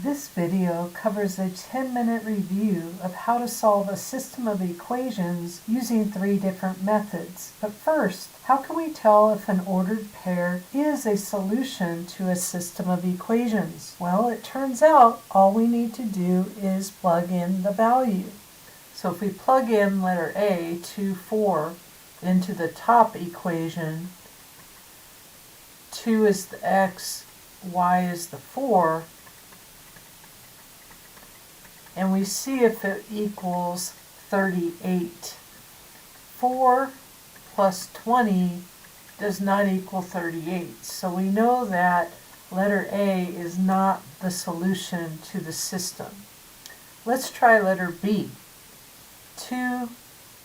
This video covers a 10-minute review of how to solve a system of equations using 3 different methods. But first, how can we tell if an ordered pair is a solution to a system of equations? Well, it turns out all we need to do is plug in the value. So if we plug in letter A, 2, 4, into the top equation, 2 is the x, y is the 4, and we see if it equals 38. 4 plus 20 does not equal 38. So we know that letter A is not the solution to the system. Let's try letter B. 2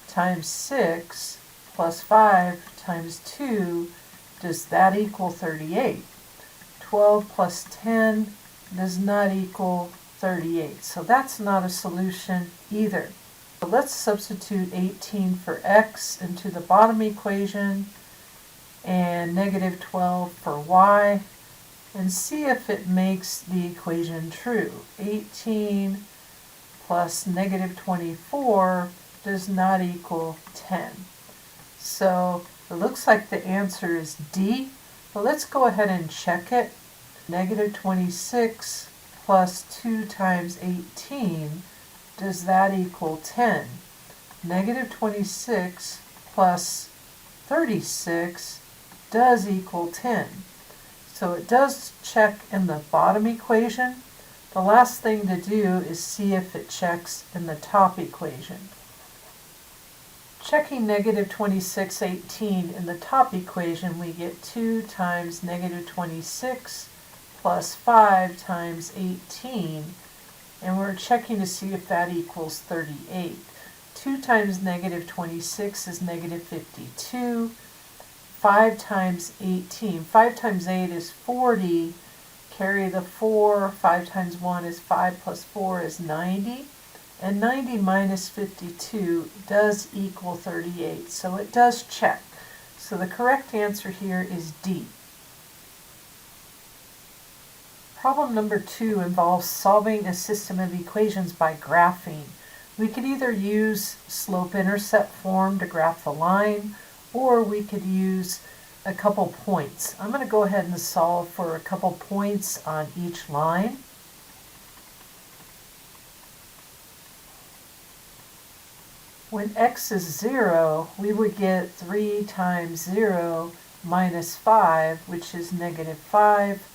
times 6 plus 5 times 2, does that equal 38? 12 plus 10 does not equal 38. So that's not a solution either. So let's substitute 18 for x into the bottom equation and negative 12 for y and see if it makes the equation true. 18 plus negative 24 does not equal 10. So it looks like the answer is D, but let's go ahead and check it. Negative 26 plus 2 times 18, does that equal 10? Negative 26 plus 36 does equal 10. So it does check in the bottom equation. The last thing to do is see if it checks in the top equation. Checking negative 26, 18 in the top equation, we get 2 times negative 26 plus 5 times 18, and we're checking to see if that equals 38. 2 times negative 26 is negative 52. 5 times 18. 5 times 8 is 40. Carry the 4. 5 times 1 is 5 plus 4 is 90. And 90 minus 52 does equal 38. So it does check. So the correct answer here is D. Problem number 2 involves solving a system of equations by graphing. We could either use slope-intercept form to graph the line, or we could use a couple points. I'm going to go ahead and solve for a couple points on each line. When x is 0, we would get 3 times 0 minus 5, which is negative 5.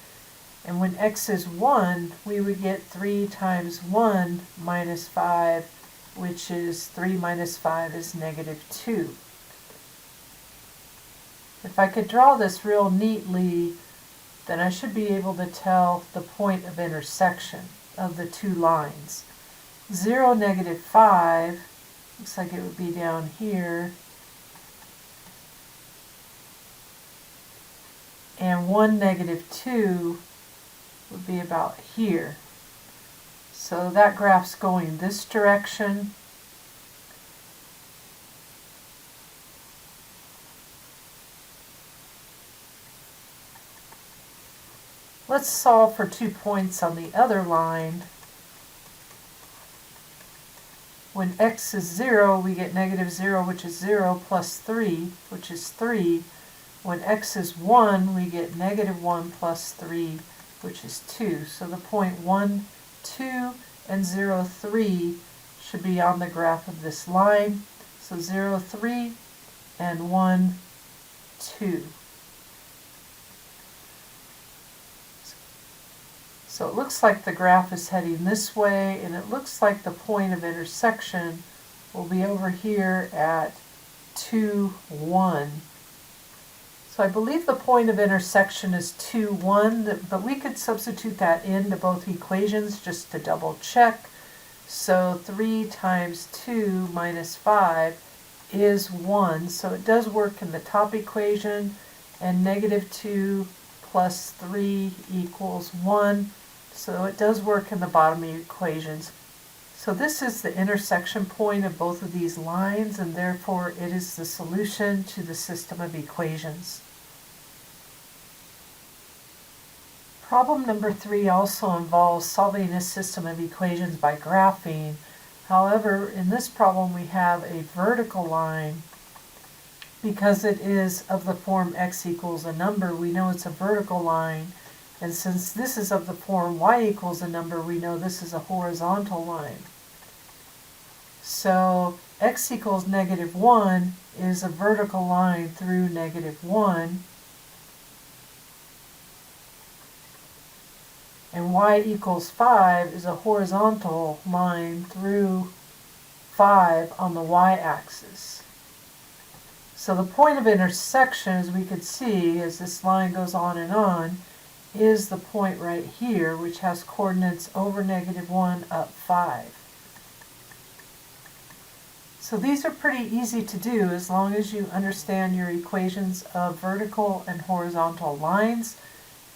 And when x is 1, we would get 3 times 1 minus 5, which is 3 minus 5 is negative 2. If I could draw this real neatly, then I should be able to tell the point of intersection of the two lines. 0, negative 5, looks like it would be down here. And 1, negative 2 would be about here. So that graph's going this direction. Let's solve for 2 points on the other line. When x is 0, we get negative 0, which is 0, plus 3, which is 3. When x is 1, we get negative 1 plus 3, which is 2. So the point 1, 2, and 0, 3 should be on the graph of this line. So 0, 3, and 1, 2. So it looks like the graph is heading this way, and it looks like the point of intersection will be over here at 2, 1. So I believe the point of intersection is 2, 1, but we could substitute that into both equations just to double check. So 3 times 2 minus 5 is 1, so it does work in the top equation, and negative 2 plus 3 equals 1, so it does work in the bottom equations. So this is the intersection point of both of these lines, and therefore it is the solution to the system of equations. Problem number 3 also involves solving a system of equations by graphing. However, in this problem we have a vertical line. Because it is of the form x equals a number, we know it's a vertical line. And since this is of the form y equals a number, we know this is a horizontal line. So x equals -1 is a vertical line through -1. And y equals 5 is a horizontal line through 5 on the y-axis. So the point of intersection, as we could see, as this line goes on, is the point right here, which has coordinates over -1 up 5. So these are pretty easy to do as long as you understand your equations of vertical and horizontal lines,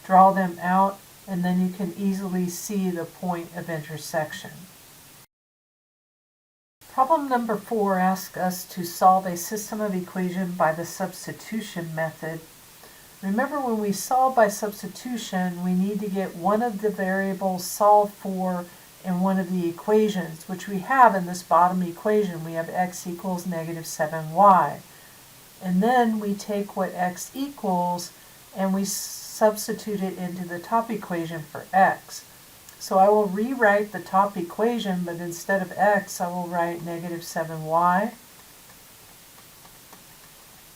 draw them out, and then you can easily see the point of intersection. Problem number 4 asks us to solve a system of equation by the substitution method. Remember, when we solve by substitution, we need to get one of the variables solved for in one of the equations, which we have in this bottom equation. We have x equals -7y. And then we take what x equals and we substitute it into the top equation for x. So I will rewrite the top equation, but instead of x, I will write -7y.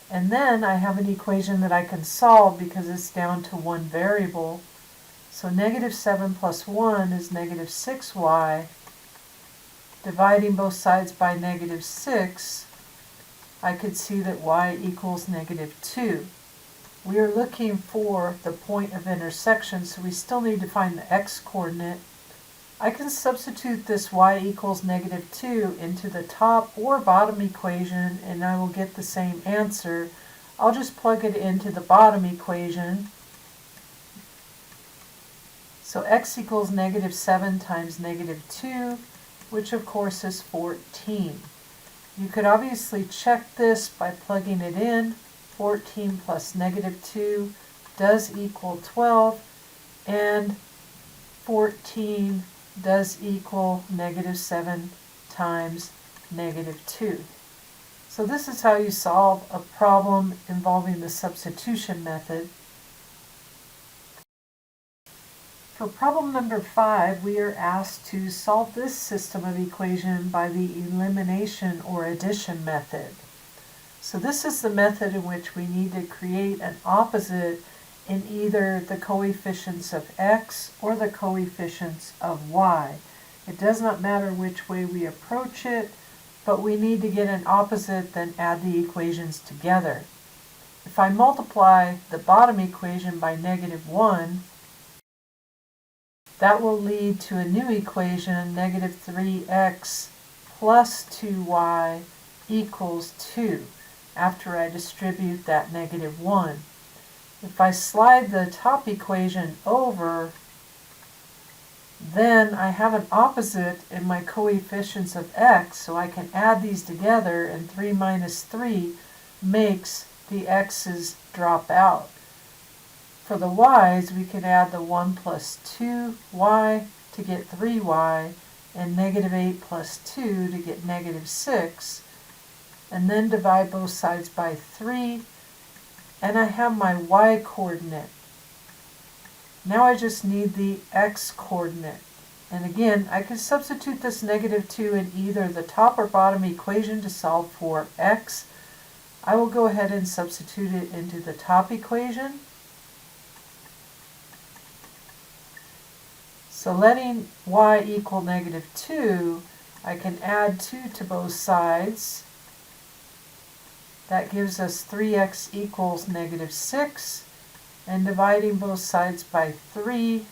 And then I have an equation that I can solve because it's down to one variable. So -7 plus 1 is -6y. Dividing both sides by -6, I could see that y equals -2. We are looking for the point of intersection, so we still need to find the x-coordinate. I can substitute this y equals -2 into the top or bottom equation, and I will get the same answer. I'll just plug it into the bottom equation. So x equals -7 times -2, which of course is 14. You could obviously check this by plugging it in. 14 plus -2 does equal 12, and 14 does equal -7 times -2. So this is how you solve a problem involving the substitution method. For problem number 5, we are asked to solve this system of equation by the elimination or addition method. So this is the method in which we need to create an opposite in either the coefficients of x or the coefficients of y. It does not matter which way we approach it, but we need to get an opposite, then add the equations together. If I multiply the bottom equation by -1, that will lead to a new equation, -3x plus 2y equals 2. After I distribute that -1. If I slide the top equation over, then I have an opposite in my coefficients of x, so I can add these together, and 3 minus 3 makes the x's drop out. For the y's, we can add the 1 plus 2y to get 3y, and -8 plus 2 to get -6. And then divide both sides by 3, and I have my y-coordinate. Now I just need the x-coordinate. And again, I can substitute this -2 in either the top or bottom equation to solve for x. I will go ahead and substitute it into the top equation. So letting y equal -2, I can add 2 to both sides. That gives us 3x equals -6, and dividing both sides by 3,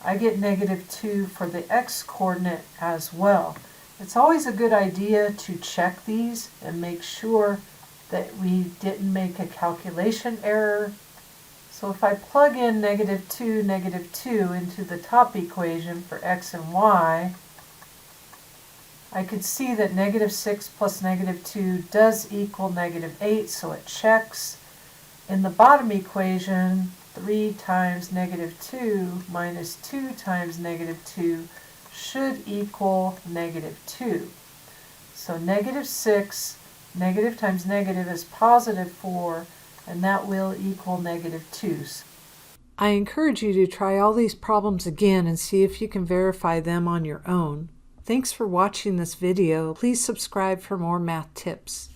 I get -2 for the x-coordinate as well. It's always a good idea to check these and make sure that we didn't make a calculation error. So if I plug in -2, -2 into the top equation for x and y, I could see that -6 plus -2 does equal -8, so it checks. In the bottom equation, 3 times negative 2 minus 2 times negative 2 should equal negative 2. So negative 6, negative times negative is positive 4, and that will equal negative 2. I encourage you to try all these problems again and see if you can verify them on your own. Thanks for watching this video. Please subscribe for more math tips.